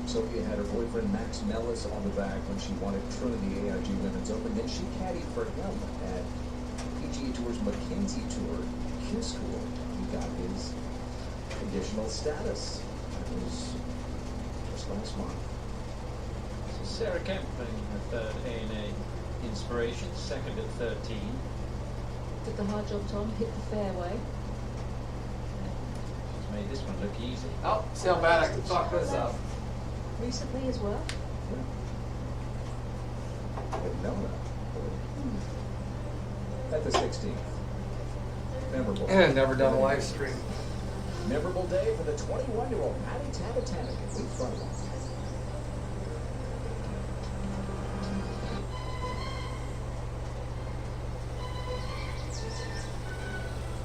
Sophia had her boyfriend Max Mellis on the back when she won at Trinity AIG Women's Open. Then she caddied for him at PGA Tour's Mackenzie Tour Q School. He got his conditional status. That was just last month. So Sarah Kempling, her third ANA inspiration, second at 13. Did the hard job, Tom? Hit the fairway. She's made this one look easy. Oh, see how bad I can fuck this up. Recently as well? I didn't know that. At the 16th. Memorable. And never done a live stream. Memorable day for the 21-year-old Maddie Tabatanik at Leaf Front Line.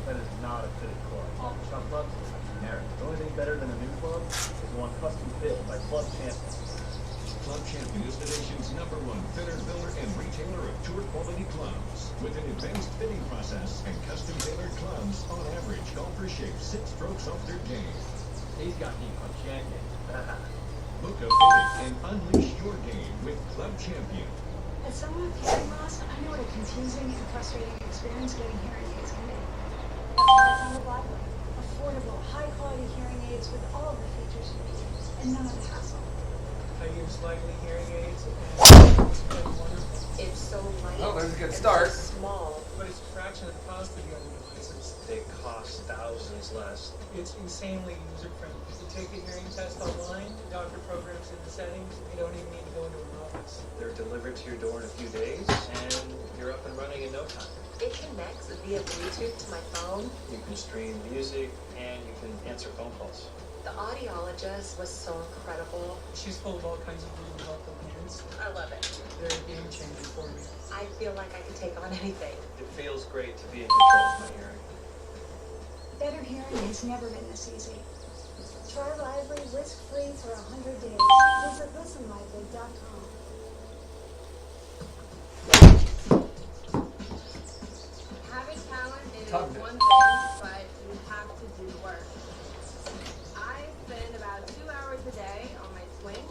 That is not a fitted club. All shot clubs are generic. The only thing better than a new club is one custom fit by Club Champion. Club Champion is the nation's #1 fitter, builder, and retailer of tour quality clubs. With an advanced fitting process and custom tailored clubs, on average, golfers shave 6 strokes off their game. He's got me on champion. Book a fitting and unleash your game with Club Champion. As someone with hearing loss, I know what a confusing and frustrating experience getting hearing aids can be. That's why I found the Blacklight. Affordable, high-quality hearing aids with all the features you need, and none of the hassle. I use Lightly hearing aids, and it's been wonderful. It's so light. Oh, there's a good and start. So small. But it's a fraction of the cost of the other devices. They cost thousands less. It's insanely user-friendly. You take a hearing test online, the doctor programs in the settings, you don't even need to go into an office. They're delivered to your door in a few days, and you're up and running in no time. It connects via Bluetooth to my phone. You can stream music, and you can answer phone calls. The audiologist was so incredible. She's full of all kinds of really helpful hints. I love it. They're a game changer for me. I feel like I could take on anything. It feels great to be in control of my hearing. Better hearing aids never been this easy. Try Lively risk-free for 100 days. Visit listenlively.com. Having talent is Tough. one thing, but you have to do work. I spend about 2 hours a day on my swing,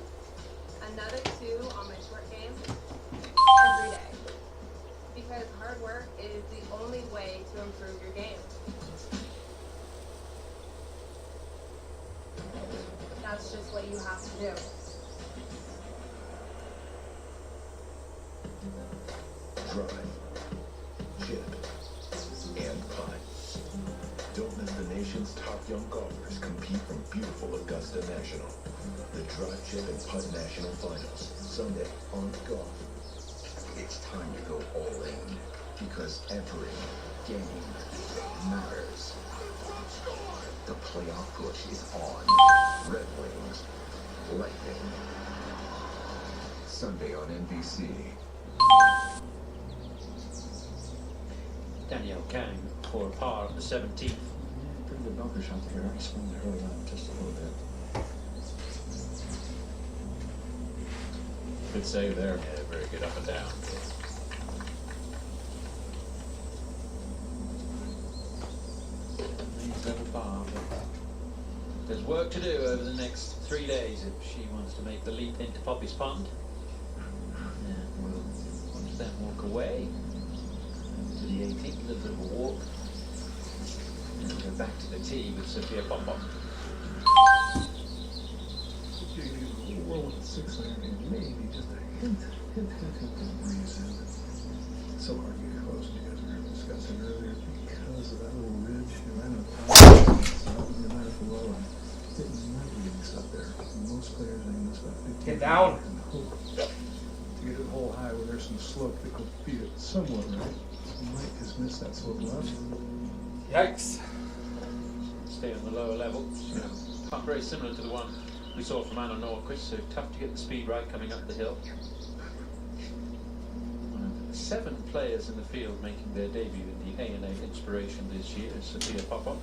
another 2 on my short game, every day. Because hard work is the only way to improve your game. That's just what you have to do. Drive, chip, and putt. Don't miss the nation's top young golfers compete from beautiful Augusta National. The Drive, Chip, and Putt National Finals, Sunday on Golf. It's time to go all in, because every game matters. The playoff push is on. Red Wings, Lightning. Sunday on NBC. Danielle Kang for a par at the 17th. Yeah, pretty good bunker shot there. I swung it early on just a little bit. Good save there. Yeah, very good up and down. Leads level par, but there's work to do over the next 3 days if she wants to make the leap into Poppy's Pond. Yeah, we'll watch them walk away to the 18th, a little bit of a walk, and then go back to the tee with Sophia Pop-Pop. You roll with 6 iron and maybe just a hint of breeze in. It's so hard to get close to you guys were discussing earlier because of that little ridge. I know no matter if we're well, hitting that leagues up there. Most players aim this about 15 Get down. and hope to get it hole high where there's some slope that could feed it somewhat right. You might just miss that slope left. Yikes. Stay on the lower level. Putt very similar to the one we saw from Anna Norquist, so tough to get the speed right coming up the hill. One of 7 players in the field making their debut in the ANA Inspiration this year is Sophia Pop-Pop.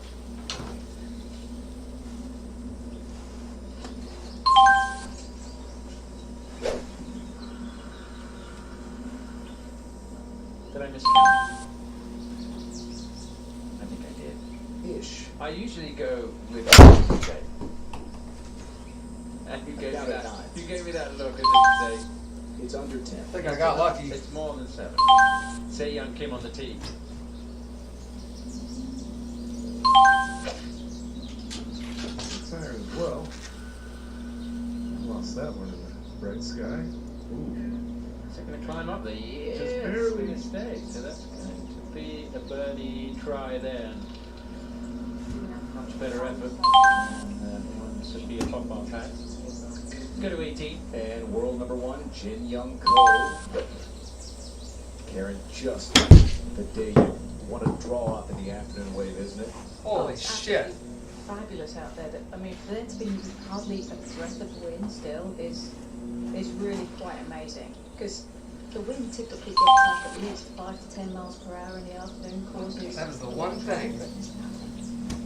Did I miscount? I think I did. Ish. I usually go with You gave Down me to that. 9. You gave me that look and didn't say. It's under 10. I think I got lucky. It's more than 7. Say young Kim on the tee. Fire as well. Lost that one in the bright sky. Ooh. Is it going to climb up there? Yes, Just barely. it's gonna stay. So that's going to be a birdie try there. Much better effort than one Sophia Popov had. Go to 18. And world number 1, Jin Young Ko. Karen, just the day you want to draw up in the afternoon wave, isn't it? Holy it's shit. absolutely Fabulous out there. I mean, for there to be hardly a breath of wind still is really quite amazing. Because the wind typically gets up at least 5 to 10 miles per hour in the afternoon courses. That is the one thing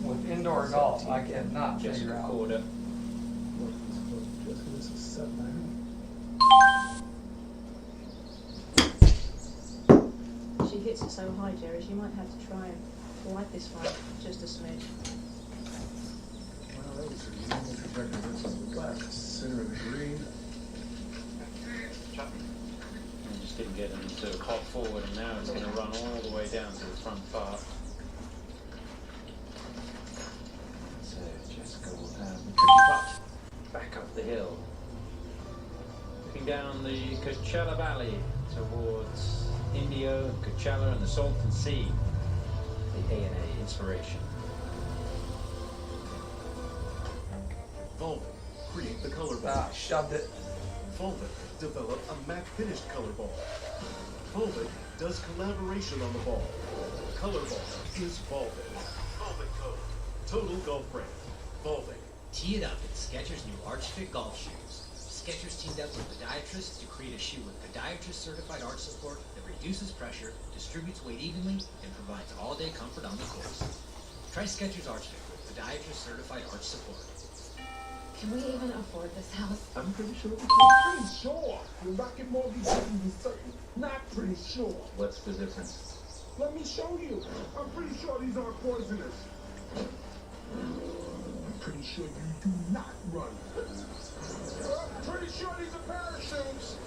with indoor golf I cannot figure Jessica out. Corder. Just this is 7 iron. She hits it so high, Jerry, she might have to try and glide this one just a smidge. Well, that was a normal trajectory. This is the left center of the green. I just didn't get him to hop forward, and now it's going to run all the way down to the front part. So Jessica will have the tricky putt back up the hill. Looking down the Coachella Valley towards Indio, Coachella, and the Salton Sea. The A&A Inspiration. Volvic, create the color ball. Ah, shoved it. Volvic, develop a matte finished color ball. Volvic does collaboration on the ball. Color ball is Volvic. Volvic Code. Total golf brand. Volvic. Tee it up in Skechers' new Arch Fit golf shoes. Skechers teamed up with podiatrists to create a shoe with podiatrist-certified arch support that reduces pressure, distributes weight evenly, and provides all-day comfort on the course. Try Skechers Arch Fit with podiatrist-certified arch support. Can we even afford this house? I'm pretty sure. Pretty sure. The Rocket Mortgage is certain. Not pretty sure. What's the difference? Let me show you. I'm pretty sure these aren't poisonous. I'm pretty sure you do not run. Pretty sure these are parachutes.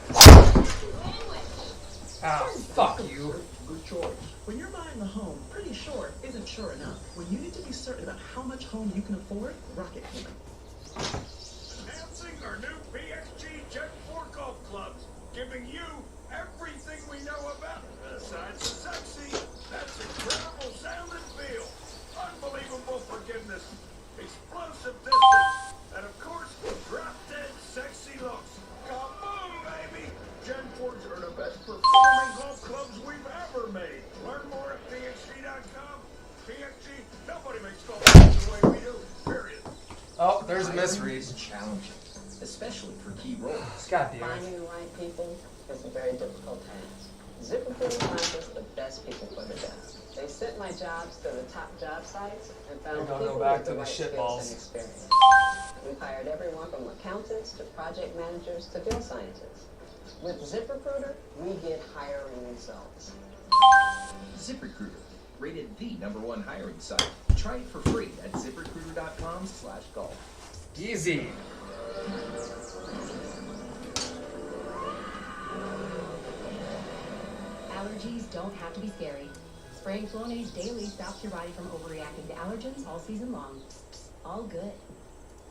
Ah, fuck you. Good choice. When you're buying a home, pretty sure isn't sure enough. When you need to be certain about how much home you can afford, Rocket can. Announcing our new PXG Gen 4 golf clubs, giving you everything we know about. Besides the sexy, that's incredible sound and feel, unbelievable forgiveness, explosive distance, and of course, drop-dead sexy looks. Come on, baby! Gen 4s are the best performing golf clubs we've ever made. Learn more at PXG.com. PXG, nobody makes golf the way we do, period. Oh, there's a misread. It's challenging, especially for key roles. God damn it. Finding the right people is a very difficult task. ZipRecruiter finds us the best people for the job. They sent my jobs to the top job sites and found We're gonna people go back with to the the right shit skills balls. and experience. We've hired everyone from accountants to project managers to field scientists. With ZipRecruiter, we get hiring results. ZipRecruiter, rated the #1 hiring site. Try it for free at ZipRecruiter.com/golf. Easy. Allergies don't have to be scary. Spraying Flonase daily stops your body from overreacting to allergens all season long. All good.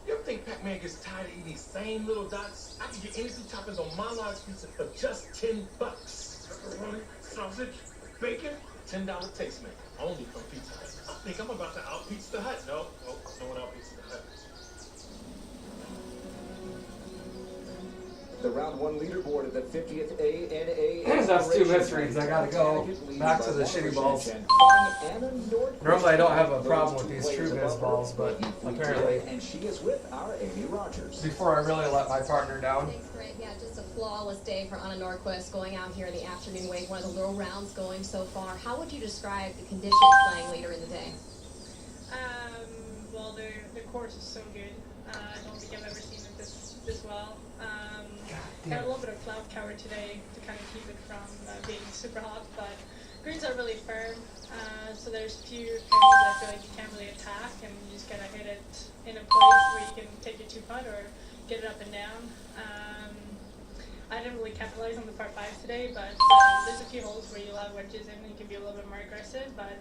You ever think Pac-Man gets tired of eating these same little dots? I can get any 2 toppings on my large pizza for just $10. Pepperoni, sausage, bacon, $10 taste maker. Only from Pizza Hut. I think I'm about to out-pizza the Hut. No one out-pizza the Hut. The round 1 leaderboard of the 50th ANA. That's 2 misreads. I gotta go back to the shitty balls. Normally I don't have a problem with these True Biz balls, but apparently. And she is with our Amy Rogers. Before I really let my partner down. Thanks, Greg. Yeah, just a flawless day for Anna Nordquist going out here in the afternoon wave. One of the little rounds going so far. How would you describe the conditions playing later in the day? Well, the course is so good. I don't think I've ever seen it this well. Got a little bit of cloud cover today to kind of keep it from being super hot, but greens are really firm. So there's a few angles I feel like you can't really attack, and you just gotta hit it in a place where you can take your 2 putt, or get it up and down. I didn't really capitalize on the par 5 today, but there's a few holes where you'll have wedges in and you can be a little bit more aggressive. But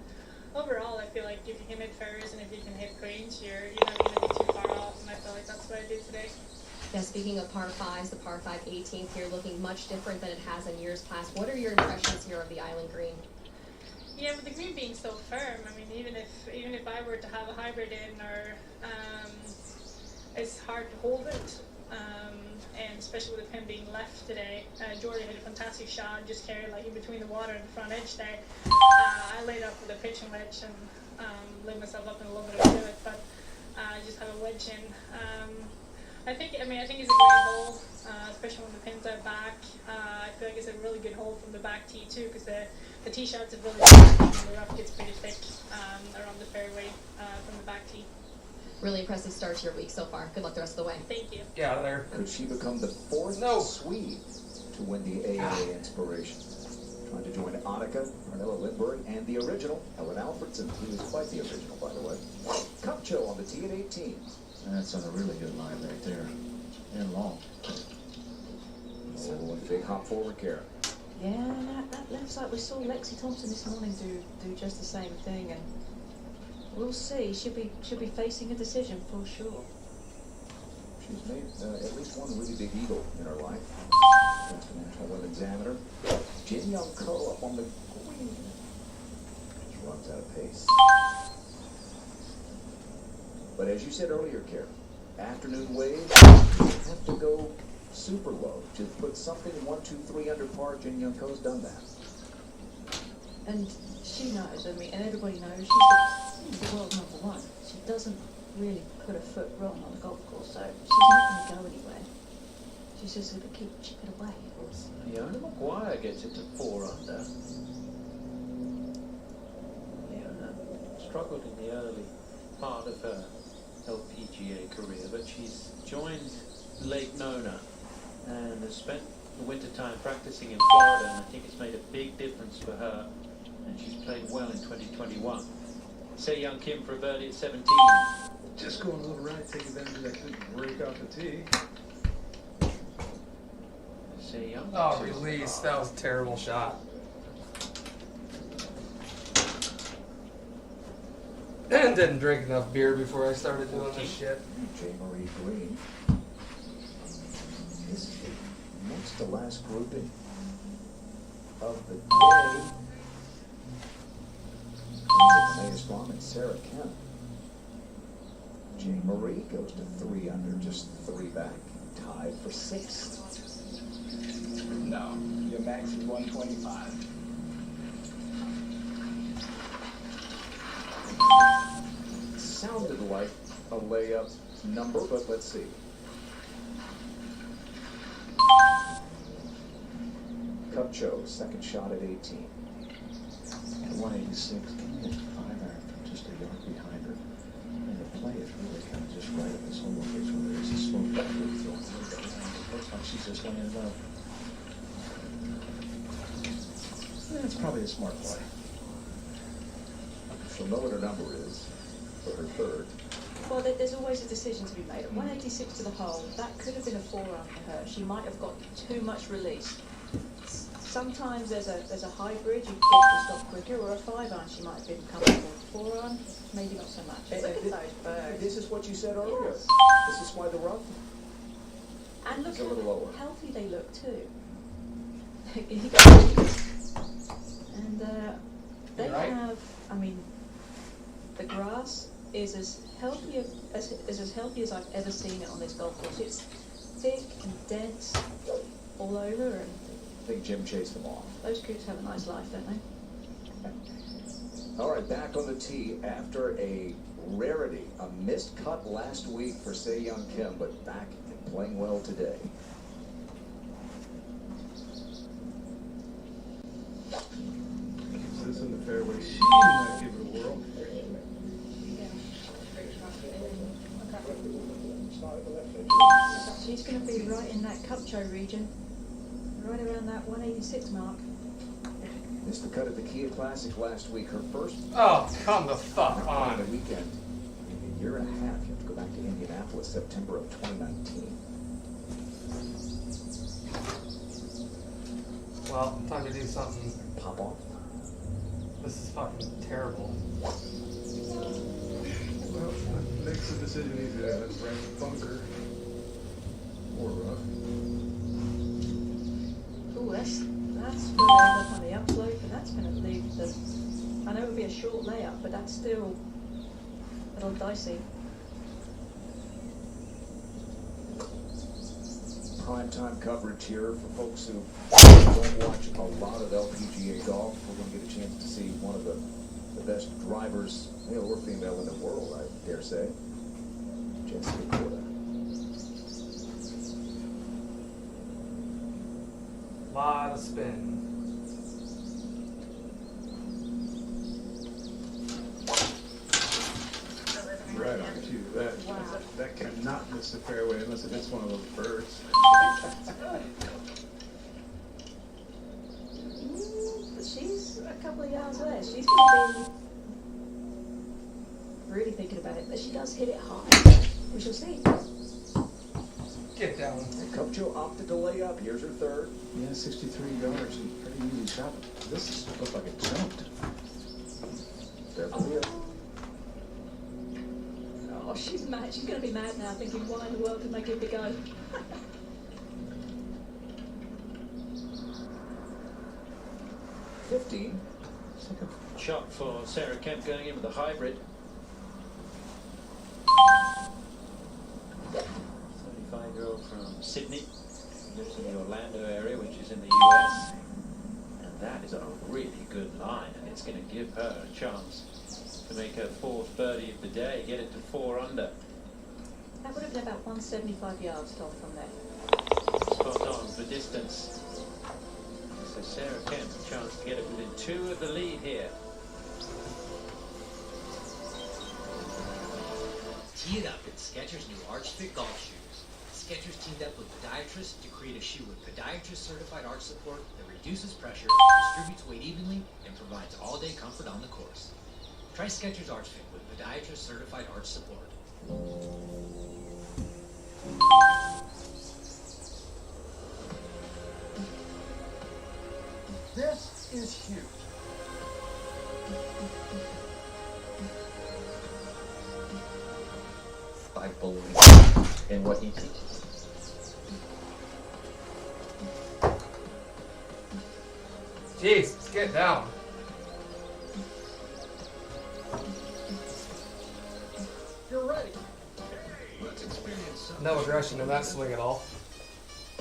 overall, I feel like if you can hit fairways and if you can hit greens, you're not going to be too far off. And I feel like that's what I did today. Yeah, speaking of par 5s, the par 5 18th here looking much different than it has in years past. What are your impressions here of the island green? Yeah, with the green being so firm, I mean, even if I were to have a hybrid in, or it's hard to hold it. And especially with the pin being left today, Jordy hit a fantastic shot, just carried like in between the water and the front edge there. I laid up with a pitching wedge and laid myself up in a little bit of it, but I just have a wedge in. I think it's a great hole, especially when the pins are back. I feel like it's a really good hole from the back tee too, because the tee shots are really good and the rough gets pretty thick around the fairway from the back tee. Really impressive start to your week so far. Good luck the rest of the way. Thank you. Get out of there. Could she become the fourth Swede to win the AMA Inspiration? Trying to join Annika, Arnella Lindberg, and the original, Ellen Alfredson, who is quite the original, by the way. Cupcho on the tee at 18. That's on a really good line right there. And long. Oh, a big hop forward, Karen. Yeah, that looks like we saw Lexi Thompson this morning do just the same thing, and we'll see. She'll be facing a decision for sure. She's made at least one really big eagle in her life. That's the National Women's Amateur. Jin Young Ko up on the green. Just runs out of pace. But as you said earlier, Karen, afternoon waves have to go super low to put something 1, 2, 3 under par. Jin Young Ko's done that. And she knows, and everybody knows, she's the world #1. She doesn't really put a foot wrong on the golf course, so she's not going to go anywhere. She's just going to keep chipping away. Fiona Maguire gets it to 4 under. Fiona struggled in the early part of her LPGA career, but she's joined Lake Nona and has spent the winter time practicing in Florida, and I think it's made a big difference for her, and she's played well in 2021. Se Young Kim for a birdie at 17. Just going a little right, take advantage of that good break off the tee. Se Young. Oh, release. That was a terrible shot. And didn't drink enough beer before I started doing this shit. J. Marie Green. This is the next to last grouping of the day. Maya's Farm and Sarah Kemp. Jane Marie goes to 3 under, just 3 back, tied for 6th. No, your max is 125. Sounded like a layup number, but let's see. Cupcho, second shot at 18. At 186, can you hit 5 iron from just a yard behind her? And the play is really kind of just right at this whole location where there's a slope that really thrown way down. It looks like she's just laying it up. That's probably a smart play. She'll know what her number is for her third. Well, there's always a decision to be made. At 186 to the hole, that could have been a 4-iron for her. She might have got too much release. Sometimes there's a hybrid, you get to stop quicker, or a 5-iron she might have been comfortable. 4-iron, maybe not so much. Look at those birds. This is what you said earlier. Yes. This is why the rough And look is a little lower. how healthy they look too. And they have, I mean, the grass is as healthy as I've ever seen it on this golf course. It's thick and dense all over, and I think Jim chased them off. those coops have a nice life, don't they? All right, back on the tee after a rarity, a missed cut last week for Se Young Kim, but back and playing well today. Keeps this in the fairway. She might give it a whirl. She's going to be right in that Cupcho region, right around that 186 mark. Missed the cut at the Kia Classic last week. Her first Oh, come the fuck on. the weekend in a year and a half. You have Go back to Indianapolis, September of 2019. Well, time to do something. Pop off. This is fucking terrible. Well, that makes the decision easier. That's right, bunker. Or rough. Ooh, that's really up on the upslope, and that's going to leave the. I know it would be a short layup, but that's still a little dicey. Primetime coverage here for folks who don't watch a lot of LPGA golf. We're going to get a chance to see one of the best drivers, male or female, in the world, I dare say. Jessica Porta. Lot of spin. Right on cue. That cannot miss the fairway unless it hits one of those birds. But she's a couple of yards away. She's going to be really thinking about it, but she does hit it high. We shall see. Get down. And Kupcho opted to lay up. Here's her third. Yeah, 63 yards and pretty easy shot. This looked like it jumped. Beverly. Oh, she's mad. She's going to be mad now, thinking, why in the world didn't I give it a go? 15. Second shot for Sarah Kemp going in with a hybrid. 35-year-old from Sydney, lives in the Orlando area, which is in the US. And that is a really good line, and it's going to give her a chance to make her fourth birdie of the day, get it to 4 under. That would have been about 175 yards, Tom, from there. Spot on for distance. So Sarah Kemp a chance to get it within 2 of the lead here. Tee it up in Skechers' new Arch Fit golf shoes. Skechers teamed up with podiatrists to create a shoe with podiatrist-certified arch support that reduces pressure, distributes weight evenly, and provides all-day comfort on the course. Try Skechers Arch Fit with podiatrist-certified arch support. This is huge. I believe in what he teaches. Jeez, let's get down. You're ready. Let's experience something. No aggression in that swing at all.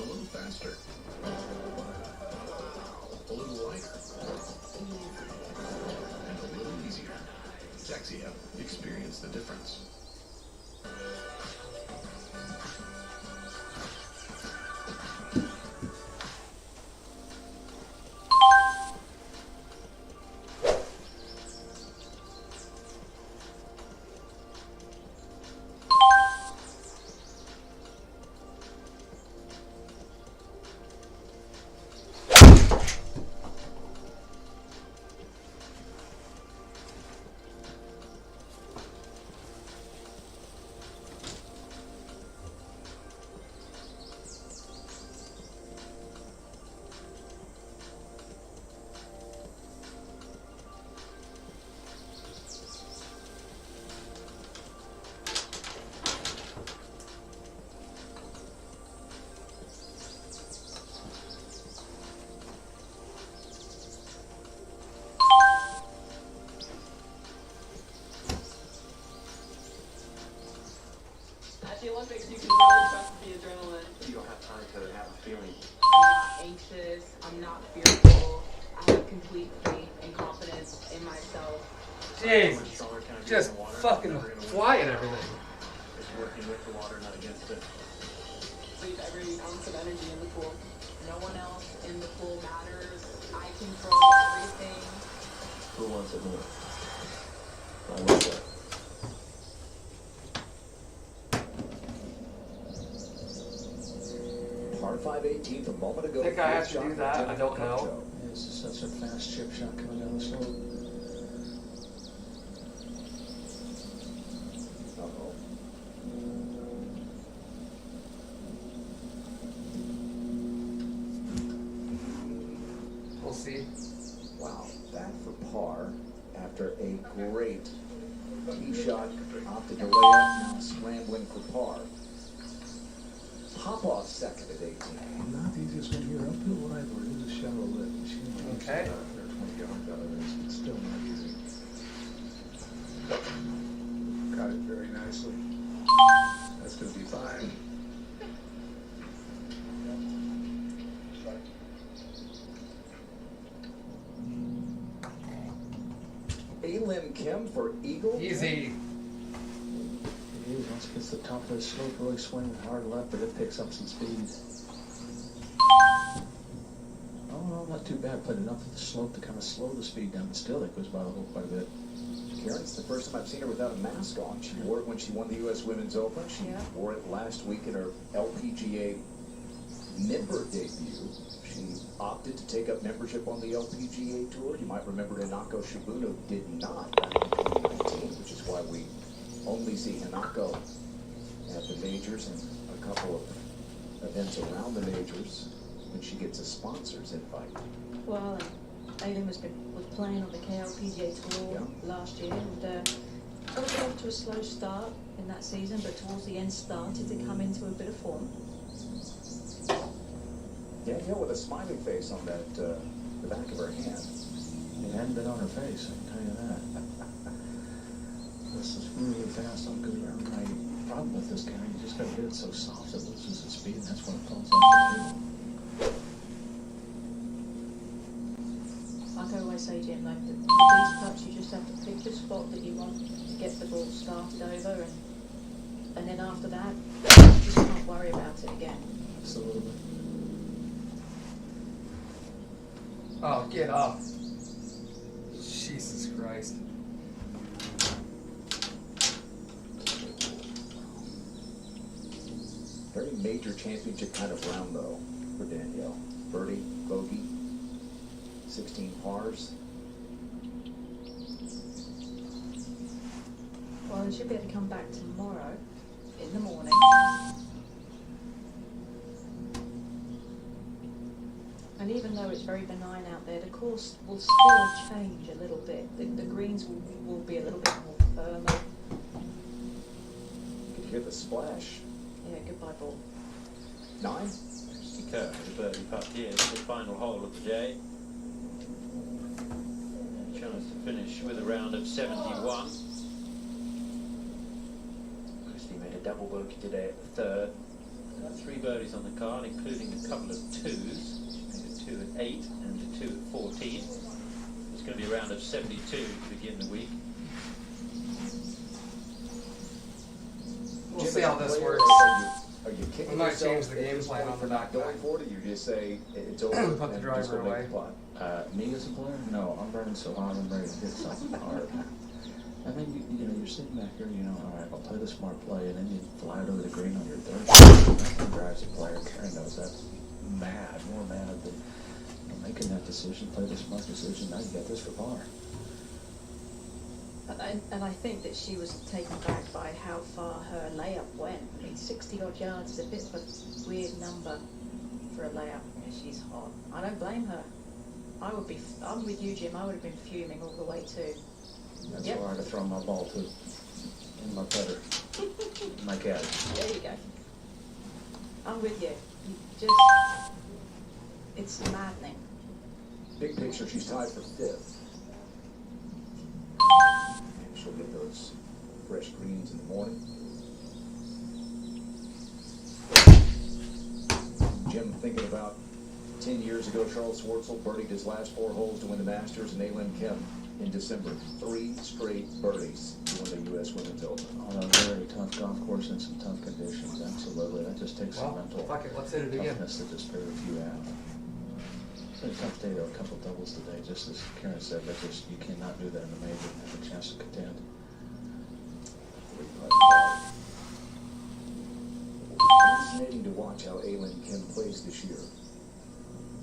A little faster. A little lighter. And a little easier. Sexy up. Experience the difference. At the Olympics, you can really trust the adrenaline. You don't have time to have a feeling. I'm not anxious. I'm not fearful. I have complete faith and confidence in myself. Jeez, just fucking flying everything. It's working with the water, not against it. Leave every ounce of energy in the pool. No one else in the pool matters. I control everything. Who wants it more? I will say. Par 5 18th, a moment ago. I think I have to do that. I don't know. This is such a fast chip shot coming down the slope. Uh-oh. see. Wow, back for par after a great tee shot, opted to lay up, now scrambling for par. Popoff second at 18. Not the easiest one here. Uphill either. It is a shallow lip. She might Okay. 20 yards out of this. It's still not easy. Got it very nicely. That's going to be fine. Lim Kim for eagle. Easy. Once it gets to the top of the slope, really swinging hard left, but it picks up some speed. Oh, no, not too bad. Put enough of the slope to kind of slow the speed down, but still it goes by the hole quite a bit. Karen, it's the first time I've seen her without a mask on. She wore it when she won the U.S. Women's Open. She wore it last week in her LPGA member debut. She opted to take up membership on the LPGA Tour. You might remember Hinako Shibuno did not back in 2019, which is why we only see Hinako at the majors and a couple of events around the majors when she gets a sponsor's invite. Well, Aileen was playing on the KLPGA Tour last year, and got off to a slow start in that season, but towards the end started to come into a bit of form. Yeah, with a smiley face on that the back of her hand. It hadn't been on her face, I can tell you that. This is really fast on good around. My problem with this guy, you just got to hit it so soft it loses its speed, and that's when it falls off the table. Like I always say, Jim, like these putts, you just have to pick the spot that you want to get the ball started over, and then after that, you just can't worry about it again. Absolutely. Oh, get up. Jesus Christ. Very major championship kind of round, though, for Danielle. Birdie, bogey, 16 pars. Well, they should be able to come back tomorrow in the morning. And even though it's very benign out there, the course will still change a little bit. The greens will be a little bit more firmer. You can hear the splash. Yeah, goodbye ball. 9. Christy Kerr with a birdie putt here, the final hole of the day. A chance to finish with a round of 71. Christy made a double bogey today at the third. 3 birdies on the card, including a couple of twos. 2 at 8 and 2 at 14. It's going to be a round of 72 to begin the week. We'll see how this works. Are you kicking We might yourself change the game plan on for the not going for it, or you just say it's over Put the and driver just go make away. the putt? Me as a player? No, I'm burning so hard I'm ready to hit something hard. And then you know, you're sitting back here, all right, I'll play the smart play, and then you fly it over the green on your third shot. That drives a player. Karen knows that's mad, more mad than making that decision, play the smart decision. Now you got this for par. And I think that she was taken back by how far her layup went. I mean, 60 odd yards is a bit of a weird number for a layup. Yeah, she's hot. I don't blame her. I'm with you, Jim. I would have been fuming all the way too. That's where I had to throw my ball to, in my putter, my caddy. There you go. I'm with you. It's maddening. Big picture, she's tied for 5th. And she'll get those fresh greens in the morning. Jim, thinking about 10 years ago, Charles Schwartzel birdied his last 4 holes to win the Masters, and Aileen Kim in December. 3 straight birdies to win the U.S. Women's Open. On a very tough golf course in some tough conditions, absolutely. That just takes some mental fuck it, let's hit it again. toughness that just very few have. It's been a tough day, though. A couple doubles today, just as Karen said. That just, you cannot do that in a major and have a chance to contend. 3-putt par. It will be fascinating to watch how Aileen Kim plays this year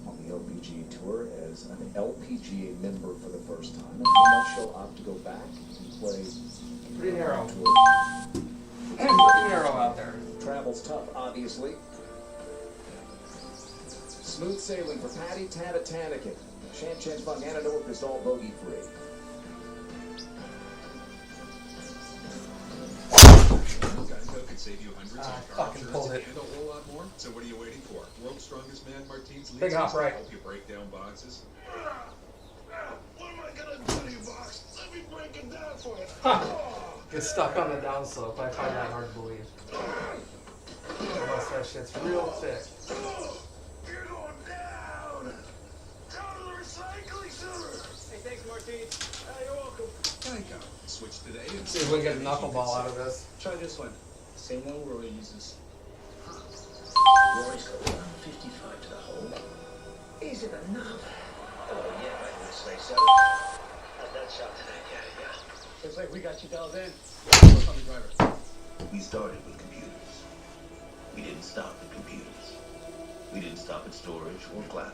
on the LPGA Tour as an LPGA member for the first time, and how much she'll opt to go back and play. Pretty narrow. Tour. Pretty narrow out there. Travel's tough, obviously. Smooth sailing for Patty Tannikin. Shan Chen's Fun, Anna Norquist, all bogey free. Could save you hundreds on car fucking pulled insurance it. and a whole lot more. So what are you waiting for? World's Strongest Man Martine's Big hop right. help you break down boxes. What am I gonna do to you, Box? Let me break it down for you. Get stuck on the downslope. I find that hard to believe. Unless that shit's real thick. You're going down. Down to the recycling center. Hey, thanks, Martine. You're welcome. Geico. Switch today and See if we can get a knuckleball out of this. Try this one. Same one Roy uses. Roy's got around 55 to the hole. Is it enough? Oh, yeah, I would say so. How's that shot today, yeah? Looks like we got you dialed in. Look on the driver. We started with computers. We didn't stop at computers. We didn't stop at storage or cloud.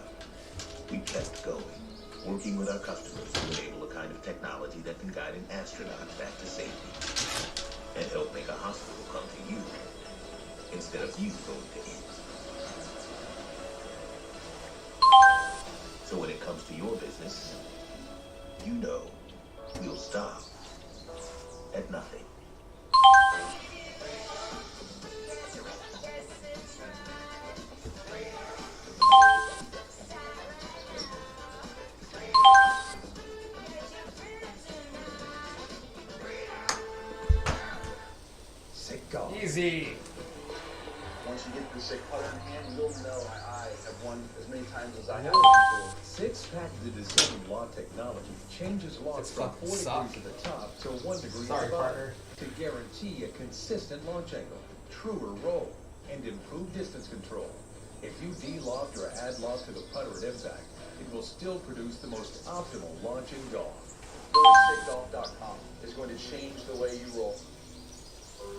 We kept going, working with our customers to enable a kind of technology that can guide an astronaut back to safety and help make a hospital come to you instead of you going to it. So when it comes to your business, you know we'll stop at nothing. Easy. Once you get the sick putter in hand, you'll know I have won as many times as I have before. Six patented assembly law technology changes launch from 4 degrees at the top to 1 degree at the bottom to guarantee a consistent launch angle, truer roll, and improved distance control. If you de-loft or add loft to the putter at impact, it will still produce the most optimal launch in golf. 36golf.com is going to change the way you roll.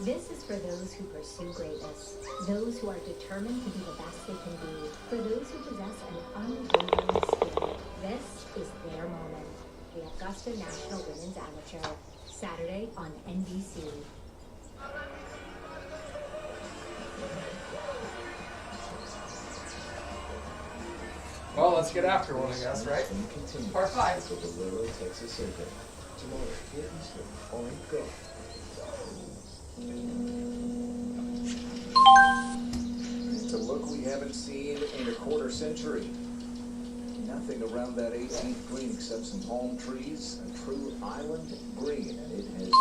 This is for those who pursue greatness, those who are determined to be the best they can be, for those who possess an unwavering spirit. This is their moment. The Augusta National Women's Amateur, Saturday on NBC. Well, let's get after one, I guess, right? Par 5. Texas Open. Tomorrow, 4 Eastern, on Go. It's a look we haven't seen in a quarter century. Nothing around that 18th green except some palm trees, a true island green, and it has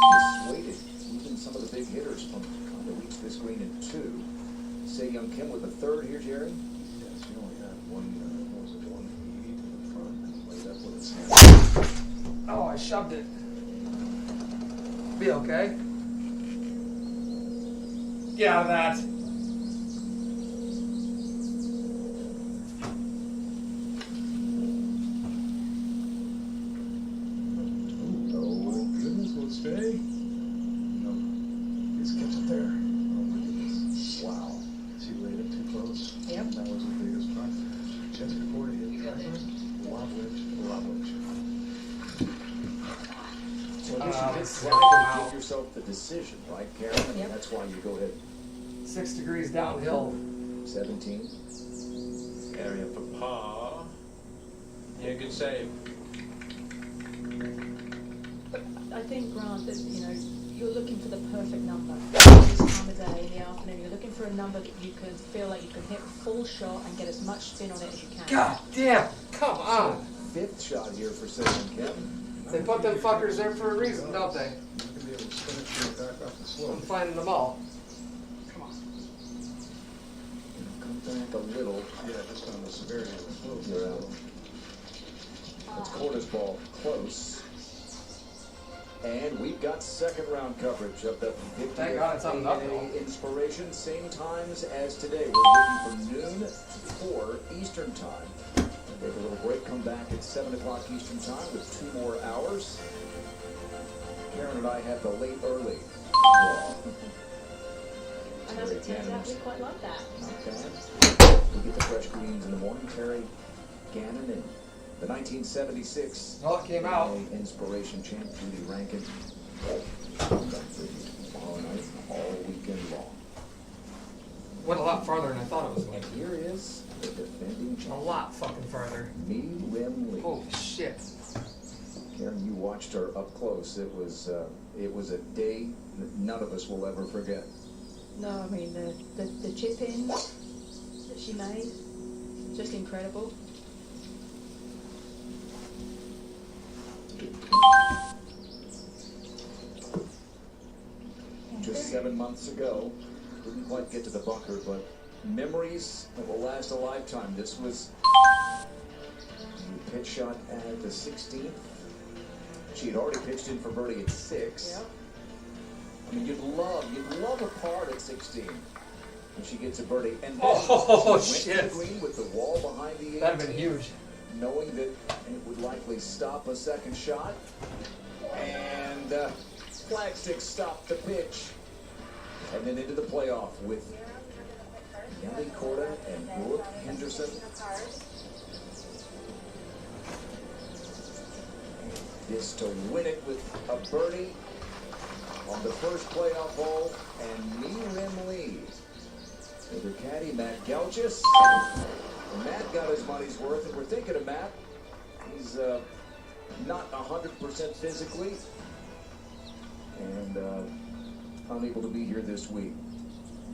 dissuaded even some of the big hitters from trying to reach this green in 2. Se-Young Kim with the third here, Jerry. Yes, he only had one 180 to the front, and he laid up with his hand. Oh, I shoved it. Be okay. Get out of that. Oh, goodness, will it stay? No. He's catch it there. Oh, my goodness. Wow. He laid it too close. Yep. That was the biggest part. Just before he hit driver, lob wedge. So I guess you did try to give yourself the decision, right, Karen? I mean, that's why you go ahead. 6 degrees downhill. 17. Area for par. Yeah, good save. But I think, Grant, that you're looking for the perfect number this time of day in the afternoon. You're looking for a number that you can feel like you can hit a full shot and get as much spin on it as you can. God damn! Come on! Fifth shot here for Se-Young Kim. They put them fuckers there for a reason, don't they? You're not going to be able to spin it straight back off the slope. I'm finding them all. Come back a little. Yeah, just on the severity of the slope. You're out. Let's call this ball close. And we've got second round coverage of the 50th Thank God it's on uphill. ANA Inspiration. Same times as today. We're with you from noon to 4 Eastern time. Take a little break, come back at 7 o'clock Eastern time with 2 more hours. Karen and I have the late early draw. And as it turns out, we quite like that. Okay. We get the fresh greens in the morning. Terry Gannon and the 1976 Oh, it came out. Inspiration champ Judy Rankin. Tomorrow night, all weekend long. Went a lot farther than I thought it was going And to. here is the defending A champion. lot fucking farther. Mi Rim Lee. Holy shit. Karen, you watched her up close. It was a day that none of us will ever forget. No, I mean the chip-ins that she made, just incredible. Just 7 months ago, didn't quite get to the bunker, but memories that will last a lifetime. This was the pitch shot at the 16th. She had already pitched in for birdie at 6. Yep. I mean, you'd love a par at 16 when she gets a birdie. And then Oh, she went shit. to the green with the wall behind the 18, That'd have been huge. knowing that it would likely stop a second shot. And flagstick stopped the pitch. And then into the playoff with Nelly Corda and Brooke Henderson. This to win it with a birdie on the first playoff hole, and Mi Rim Lee with her caddy, Matt Gelchis. Matt got his money's worth, and we're thinking of Matt. He's not 100% physically, and unable to be here this week.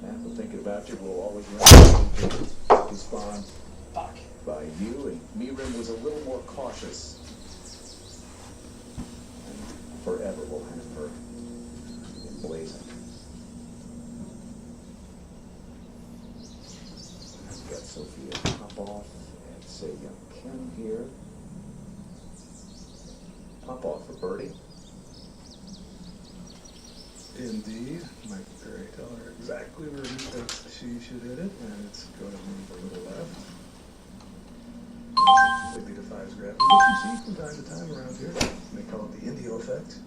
Matt, we're thinking about you. We'll always remember to respond by you, and Mi Rim was a little more cautious. And forever we'll have her emblazoned. We've got Sophia Popoff and Say Young Kim here. Popoff for birdie. Indeed. Mike Perry tell her exactly where he thinks she should hit it, and it's going to move a little left. Completely defies gravity, which you see from time to time around here. They call it the Indio effect.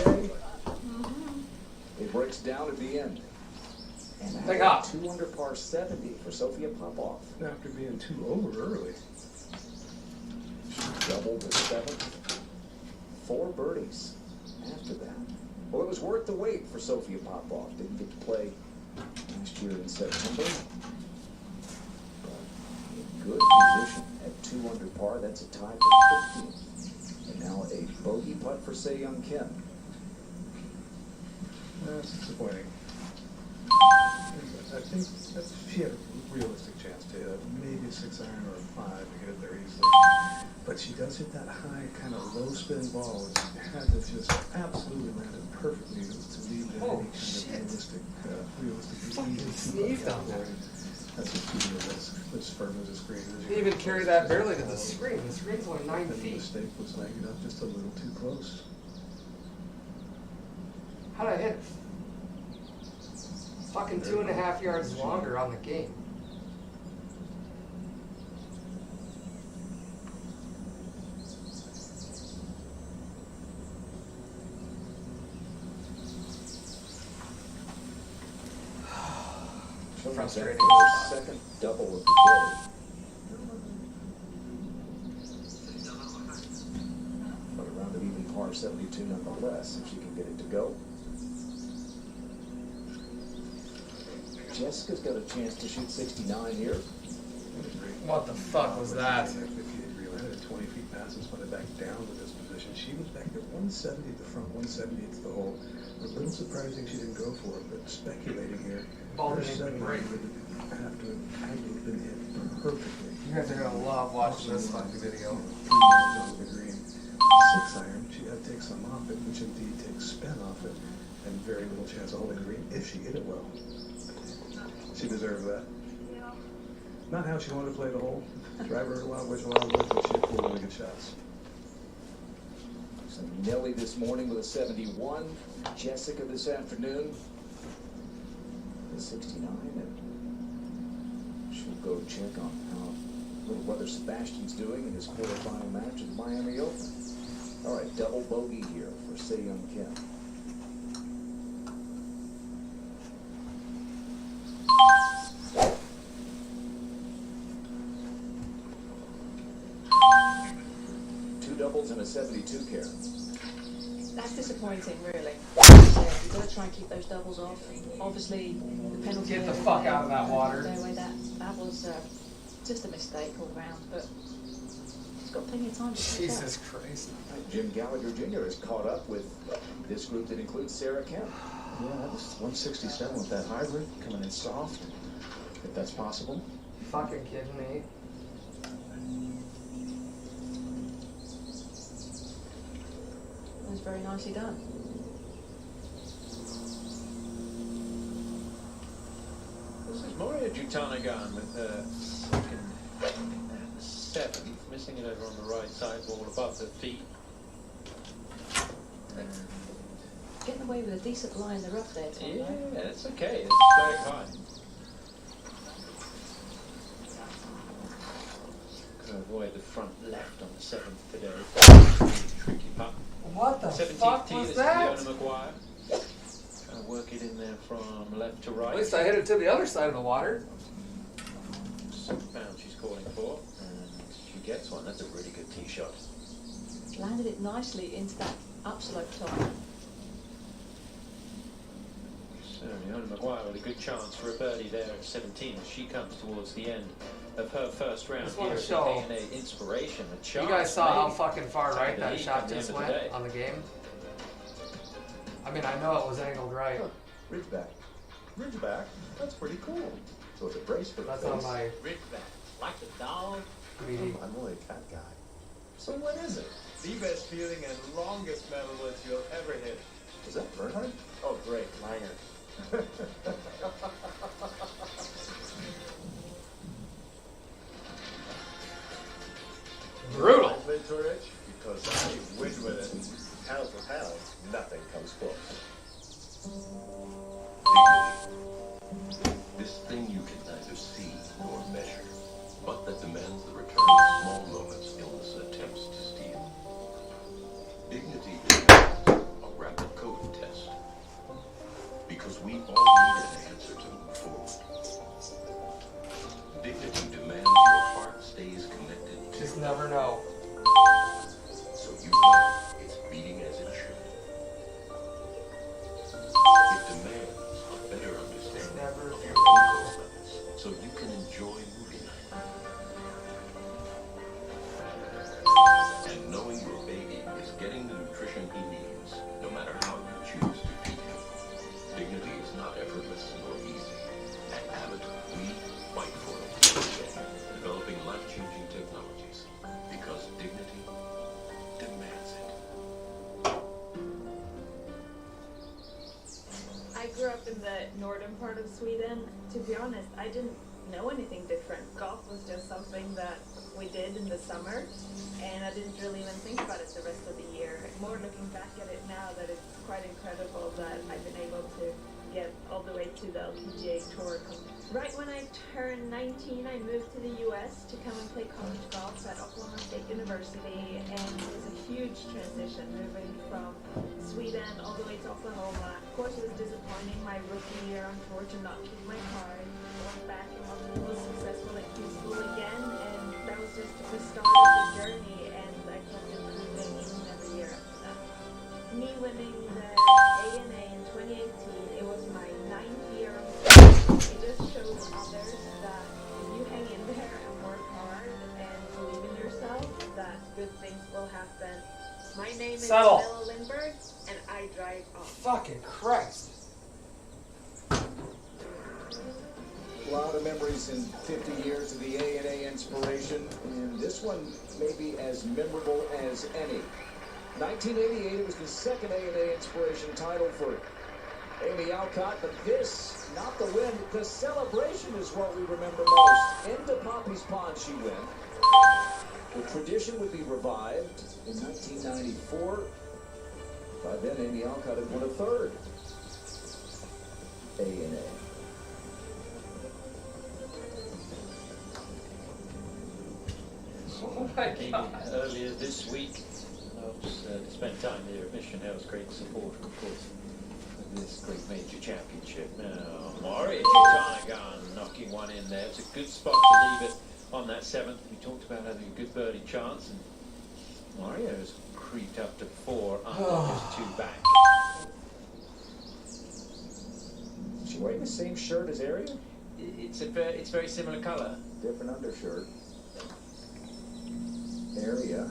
Okay. It breaks down at the end. And Thank now God. 2 under par 70 for Sophia Popoff. After being 2 over early. She doubled the 7th. 4 birdies after that. Well, it was worth the wait for Sophia Popoff. Didn't get to play last year in September. But in good position at 2 under par. That's a tie for 15th. And now a bogey putt for Say Young Kim. That's disappointing. I think that she had a realistic chance to hit maybe a 6-iron or a 5 to get it there easily. But she does hit that high, kind of low spin ball, which had to just absolutely land it perfectly to leave it in any kind of realistic Fucking sneezed on that. That's just too big a risk. As firm as a screen. You didn't even carry that barely to the screen. The screen's only 9 The feet. mistake was laying it up just a little too close. How'd I hit it? Fucking 2.5 yards longer on the game. Frustrating. Her second double of the day. But a round of even par 72 nonetheless, if she can get it to go. Jessica's got a chance to shoot 69 here. What the fuck was that? 58-degree landed 20 feet past and spun it back down to this position. She was back at 170 at the front, 170 at the hole. A little surprising she didn't go for it, but speculating here. Ball her didn't even 7 break. would have to have been hit perfectly. You guys are gonna love watching this fucking video. 3 yards over the green. 6-iron. She had to take some off it, which indeed takes spin off it, and very little chance of holding the green if she hit it well. She deserved that. Yeah. Not how she wanted to play the hole. Driver a lot, which a lot, but she had 4 really good shots. So Nelly this morning with a 71. Jessica this afternoon with a 69. And she'll go check on how little brother Sebastian's doing in his quarterfinal match at the Miami Open. All right, double bogey here for Say Young Kim. 2 doubles and a 72 care. That's disappointing, really. You've got to try and keep those doubles off. Obviously, the penalty. Get the fuck out of that water. That was just a mistake all round, but he's got plenty of time to catch up. Jesus Christ. Jim Gallagher Jr. is caught up with this group that includes Sarah Kemp. Yeah, that was 167 with that hybrid coming in soft. If that's possible. You fucking kidding me? That was very nicely done. This is Moria Jutanagan with her second and 7th, missing it over on the right side, ball above her feet. Getting away with a decent lie in the rough there, Tom. Yeah, it's okay. It's very high. Gonna avoid the front left on the 7th today. Tricky putt. What the 17th fuck tee, was this that? is Fiona Maguire. Trying to work it in there from left to right. At least I hit it to the other side of the water. 6 pounds she's calling for, and she gets one. That's a really good tee shot. Landed it nicely into that upslope side. So Fiona Maguire with a good chance for a birdie there at 17 as she comes towards the end of her first round Just wanna here at show- the A&A Inspiration. A chance, You guys saw how maybe, fucking far to right the that lead shot at the just end of the went day. on the game. I mean, I know it was angled right. Ridgeback. Ridgeback? That's pretty cool. So it's a brace for the That's face. on my Ridgeback, like the dog. meeting. I'm only a cat guy. So when is it? The best feeling and longest metalist you'll ever hit. Is that Bernhard? Oh, great, Langer. Brutal. I play to Rich because I win with it. Pound for pound, nothing comes close. Dignity. This thing you can neither see nor measure, but that demands the return of small moments illness attempts to steal. Dignity is a rapid code test. Because we all need an answer to move forward. Dignity demands your heart stays connected to Just never know. so you know it's beating as it should. It demands a better understanding of your glucose levels so you can enjoy movie night. And knowing your baby is getting the nutrition he needs, no matter how you choose to feed him. Dignity is not effortless nor easy. At Abbott, we fight for it every day, developing life-changing technologies because dignity demands it. I grew up in the northern part of Sweden. To be honest, I didn't know anything different. Golf was just something that we did in the summer, and I didn't really even think about it the rest of the year. More looking back at it now, that it's quite incredible that I've been able to get all the way to the LPGA Tour. Right when I turned 19, I moved to the US to come and play college golf at Oklahoma State University, and it was a huge transition moving from Sweden all the way to Oklahoma. Of course, it was disappointing my rookie year on tour to not keep my card. I went back and was successful at Q School again, and that was just the start of the journey, and I kept improving each and every year after that. Me winning the A&A in 2018, it was my 9th year of golf. It just shows others that if you hang in there and work hard and believe in yourself, that good things will happen. My name is Settle. Bella Lindbergh, and I drive off. Fucking Christ. A lot of memories in 50 years of the A&A Inspiration, and this one may be as memorable as any. 1988, it was the second A&A Inspiration title for Amy Alcott, but this, not the win, the celebration is what we remember most. Into Poppy's Pond she went. The tradition would be revived in 1994. By then, Amy Alcott had won a third A&A. Oh my God. Earlier this week, I spent time here at Mission Hills. Great support, of course, of this great major championship. Now, Moria Jutanagan knocking one in there. It's a good spot to leave it on that 7th. We talked about having a good birdie chance, and Mario's creeped up to 4 under just 2 back. Is she wearing the same shirt as Aria? It's very similar colour. Different undershirt. Aria.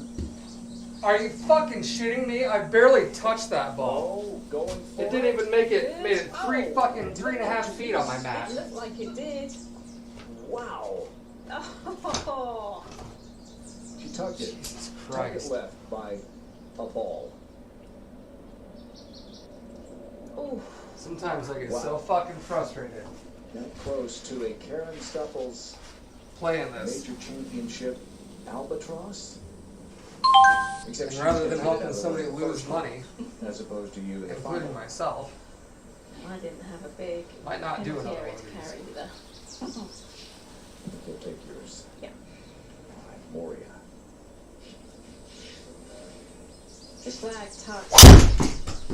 Are you fucking shitting me? I barely touched that ball. Oh, going for it. Didn't even make it. Made it 3.5 feet on my mat. It looked like it did. Wow. Oh. She tugged it. Jesus Tugged Christ. it left by a ball. Oh. Sometimes I get so fucking frustrated. That close to a Karen Stupples playing this major championship albatross. Except and she's rather gonna than get it out helping of the somebody way lose first, money, as opposed to you in the including final. myself, I didn't have a big might not do penalty another area one to of these. carry either. You'll take yours. Yeah. All right, Moria. This flag tucked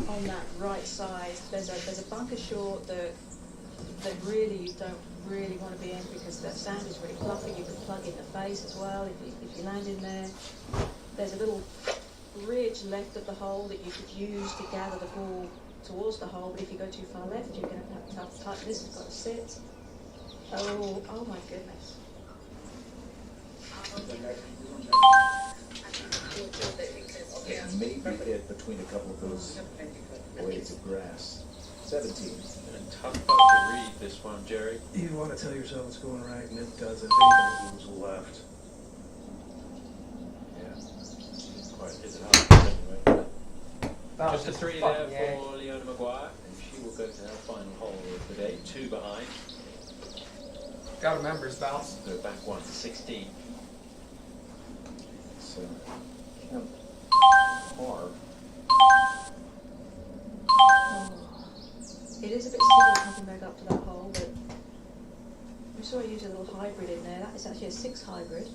on that right side. There's a bunker short that really you don't really want to be in because that sand is really fluffy. You can plug in the face as well if you land in there. There's a little ridge left of the hole that you could use to gather the ball towards the hole, but if you go too far left, you're going to have tough touch. This has got to sit. Oh my goodness. It may be hit between a couple of those blades of grass. 17. And a tough putt to read this one, Jerry. You want to tell yourself it's going right, and it doesn't. Anything moves left. Yeah. Quite hit it hard anyway. That was Just a 3 fucking there yank. for Leona Maguire, and she will go to her final hole of the day, 2 behind. Got a members bounce. Go back 1 to 16. So, par. It is a bit slow coming back up to that hole, but we saw her use a little hybrid in there. That is actually a 6 hybrid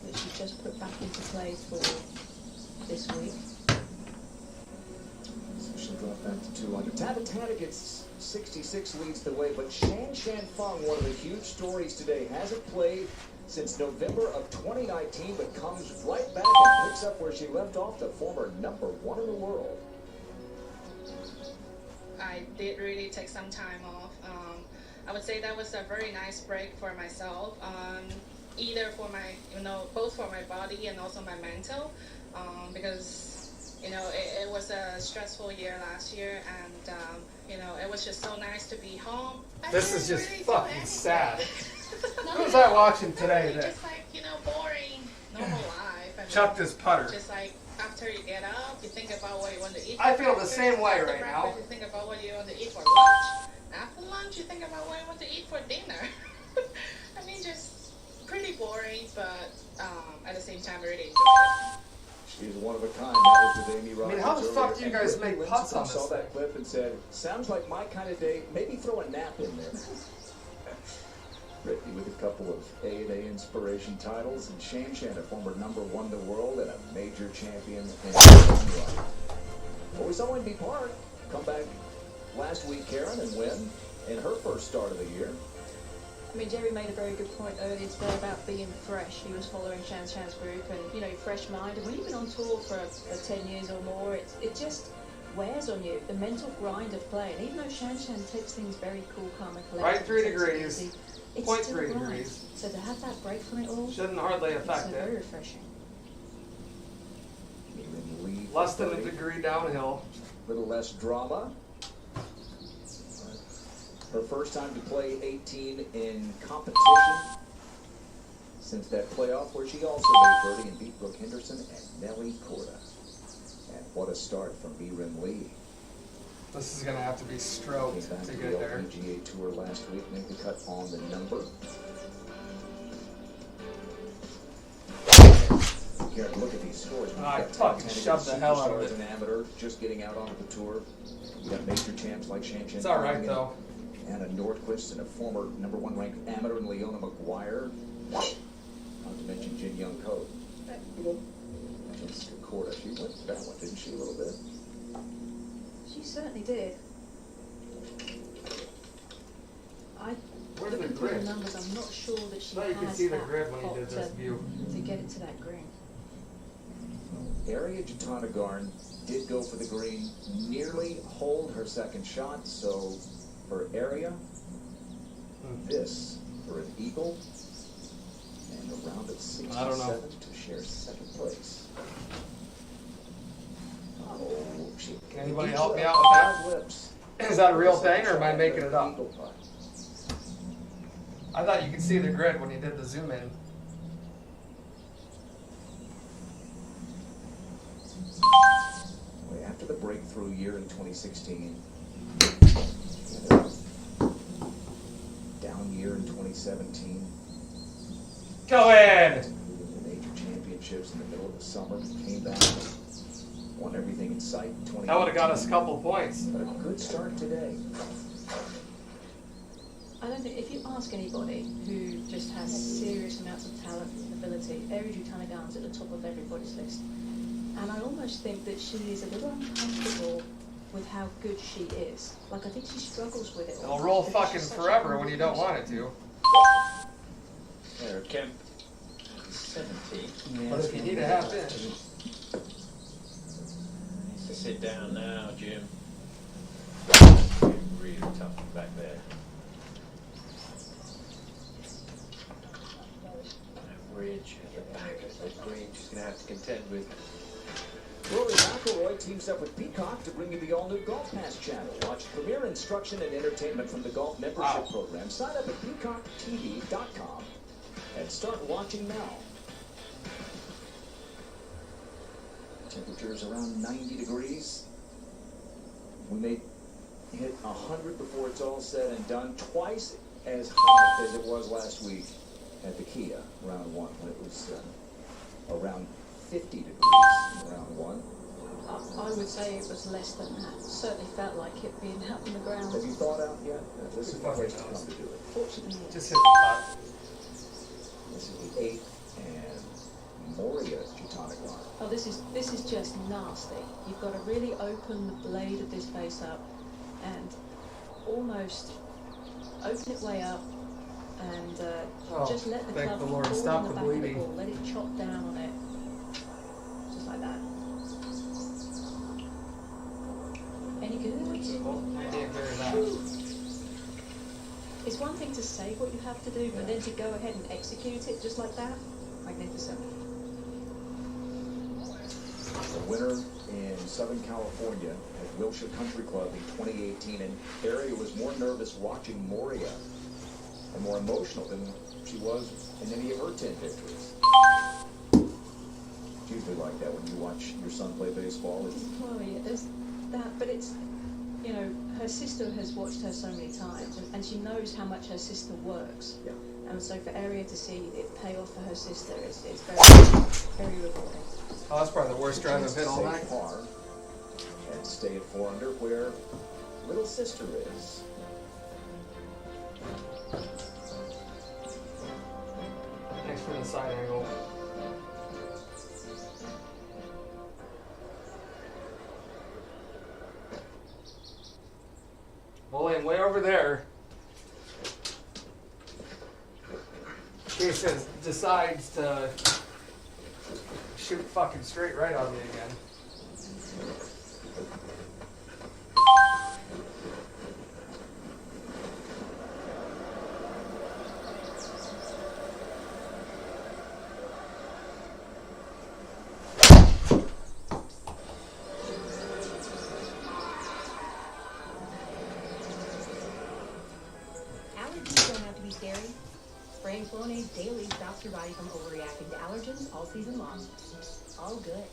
that she just put back into play for this week. So she'll drop back to 2 under. Tata gets 66, leads the way, but Shan Feng, one of the huge stories today, hasn't played since November of 2019, but comes right back and picks up where she left off, the former #1 in the world. I did really take some time off. I would say that was a very nice break for myself, either for my, both for my body and also my mental, because, it was a stressful year last year, and, it was just so nice to be home. This is just fucking sad. Who was I watching today that Just like, boring, normal life. I mean, chucked his putter? Just like, after you get up, you think about what you want to eat. I for feel the breakfast. same way After right breakfast, now. You think about what you want to eat for lunch. After lunch, you think about what you want to eat for dinner. I mean, just pretty boring, but at the same time, I really enjoy it. She's one of a kind. That was with Amy Rogers. how the fuck earlier. do you And guys Brittany make putts Winston on this saw that clip and said, "Sounds like my kind of day. Maybe throw a nap in there." Brittany with a couple of A&A inspiration titles, and Shan, a former #1 in the world and a major champion in her own right. Well, we saw Wendy Park come back last week, Karen, and win in her first start of the year. I mean, Jerry made a very good point earlier today about being fresh. He was following Shan's group and, fresh mind. And when you've been on tour for 10 years or more, it just wears on you, the mental grind of playing. Even though Shan takes things very cool, calm, and collected. Right 3 takes it degrees. easy, it's 0.3 still a grind. degrees. So to have that break from it all, Shouldn't hardly affect it's it. very refreshing. Less than a degree downhill. Little less drama. Her first time to play 18 in competition since that playoff where she also made birdie and beat Brooke Henderson and Nelly Korda. And what a start from B-Rim Lee. This is going to have to be stroked Came back to to get the there. LPGA Tour last week, made the cut on the number. Karen, look at these scores. We've I got fucking Titanic shoved the hell out of superstars it. and amateur just getting out onto the tour. You got major champs like Shan. It's all right, though. Anna Nordquist and a former #1 ranked amateur in Leona Maguire. Not to mention Jin Young Ko. Jessica Korda, she went for that one, didn't she, a little bit? She certainly did. Where's the Looking through the grid? numbers, I'm not sure that she Thought you could has see the that grid when you hop did this view. to get it to that green. Area Jutanagarn did go for the green, nearly hold her second shot, so for Area, this for an eagle, and a round of 67 to share second place. Oh, she Can anybody help me out with that? Is that a real thing, or am I making it up? I thought you could see the grid when you did the zoom in. After the breakthrough year in 2016, down year in 2017. Go in! The major championships in the middle of the summer, came back, won everything in sight in 2018. That would have got us a couple points. But a good start today. I don't think, if you ask anybody who just has serious amounts of talent and ability, Eri Jutanagarn's at the top of everybody's list. And I almost think that she is a little uncomfortable with how good she is. Like, I think she struggles with it. It'll roll fucking forever when you don't want it to. There, Kemp. 17. But if you need a half inch. Needs to sit down now, Jim. Really tough back there. That ridge at the back of the green, she's going to have to contend with. Rory McIlroy teams up with Peacock to bring you the all-new Golf Pass channel. Watch premier instruction and entertainment from the golf membership program. Sign up at peacocktv.com and start watching now. Temperatures around 90 degrees. We may hit 100 before it's all said and done. Twice as hot as it was last week at the Kia round one, when it was around 50 degrees in round one. I would say it was less than that. It certainly felt like it being out on the ground. Have you thought out yet? This is the place to come to do it. Fortunately, just hit the pot. This is the 8th, and Moria Jutanagarn. Oh, this is just nasty. You've got to really open the blade of this face up and almost open it way up and just let the club fall on the back of the ball. Let it chop down on it. Just like that. Any good? I didn't hear that. It's one thing to say what you have to do, but then to go ahead and execute it just like that, magnificent. The winner in Southern California at Wilshire Country Club in 2018, and Area was more nervous watching Moria and more emotional than she was in any of her 10 victories. It's usually like that when you watch your son play baseball. Well, yeah, there's that, but it's, you know, her sister has watched her so many times, and she knows how much her sister works. Yeah. And so for Area to see it pay off for her sister is very, very rewarding. Oh, that's probably the worst drive I've hit all night. Par and stay at 4 under where little sister is. Thanks for the side angle. Well, and way over there, Case decides to shoot fucking straight right on me again. Spraying Flonase daily stops your body from overreacting to allergens all season long. All good.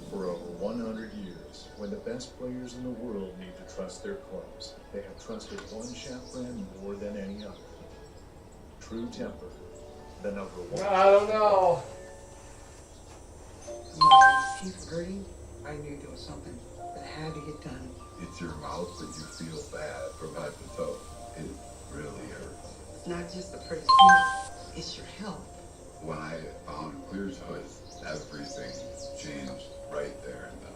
For over 100 years, when the best players in the world need to trust their clubs, they have trusted one shaft brand more than any other. True Temper, the #1. I don't know. My teeth hurting. I knew there was something that had to get done. It's your mouth that you feel bad from head to toe. It really hurts. It's not just the pretty smile, it's your health. When I found Clear Choice, everything changed right there and then.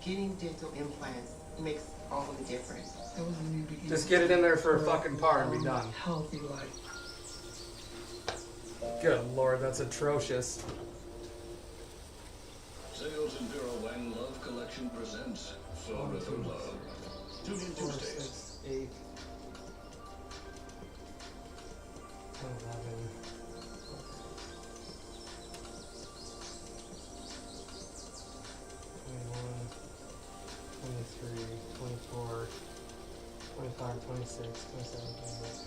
Getting dental implants makes all the difference. That was a new beginning. Just get it in there for a fucking par and be done. Healthy life. Good lord, that's atrocious. Sales and Bureau Wang Love Collection presents Forever Love. Tune in 4, Tuesdays. 6, 8, 11, 21, 23, 24, 25, 26, 27, 28,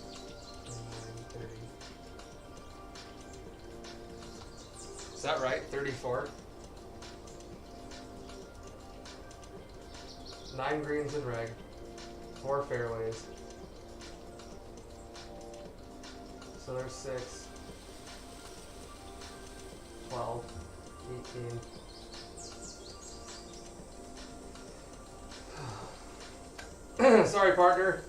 29, 30. Is that right? 34? 9 greens in reg, 4 fairways. So there's 6, 12, 18. Sorry, partner.